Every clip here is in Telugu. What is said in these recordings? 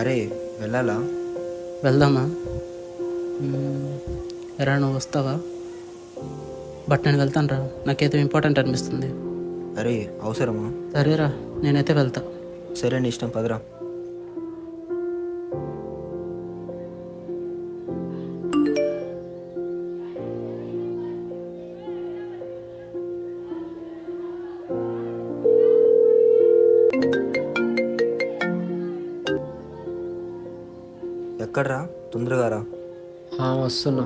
అరే వెళ్ళాలా? వెళ్దామా? ఎరా నువ్వు వస్తావా? బట్ నేను వెళ్తాను రా, నాకేదో ఇంపార్టెంట్ అనిపిస్తుంది. అరే అవసరమా? సరేరా, నేనైతే వెళ్తా. సరే నీ ఇష్టం, పదరా. ఎక్కడ్రా? తొందరగా రా. వస్తున్నా.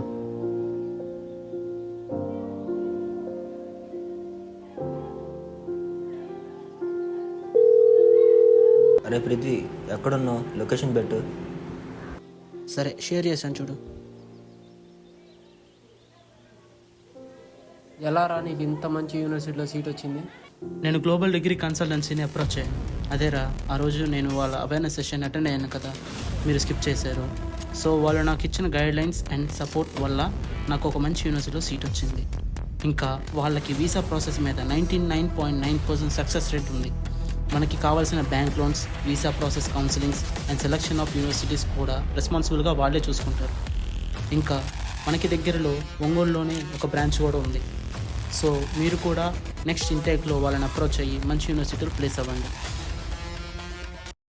అరే పృథ్వీ, ఎక్కడున్నావు? లొకేషన్ పెట్టు. సరే, షేర్ చేశాను చూడు. ఎలా రా నీకు ఇంత మంచి యూనివర్సిటీలో సీట్ వచ్చింది? నేను గ్లోబల్ డిగ్రీ కన్సల్టెన్సీని అప్రోచ్ అయ్యాను. అదేరా, ఆ రోజు నేను వాళ్ళ అవేర్నెస్ సెషన్ అటెండ్ అయ్యాను కదా, మీరు స్కిప్ చేశారు. సో వాళ్ళు నాకు ఇచ్చిన గైడ్లైన్స్ అండ్ సపోర్ట్ వల్ల నాకు ఒక మంచి యూనివర్సిటీలో సీట్ వచ్చింది. ఇంకా వాళ్ళకి వీసా ప్రాసెస్ మీద 99.9% సక్సెస్ రేట్ ఉంది. మనకి కావాల్సిన bank loans, visa process, counsellings and selection of universities కూడా రెస్పాన్సిబుల్గా వాళ్ళే చూసుకుంటారు. ఇంకా మనకి దగ్గరలో ఒంగోలులోనే ఒక బ్రాంచ్ కూడా ఉంది. సో మీరు కూడా నెక్స్ట్ ఇంటేక్లో వాళ్ళని అప్రోచ్ అయ్యి మంచి యూనివర్సిటీలో ప్లేస్ అవ్వండి.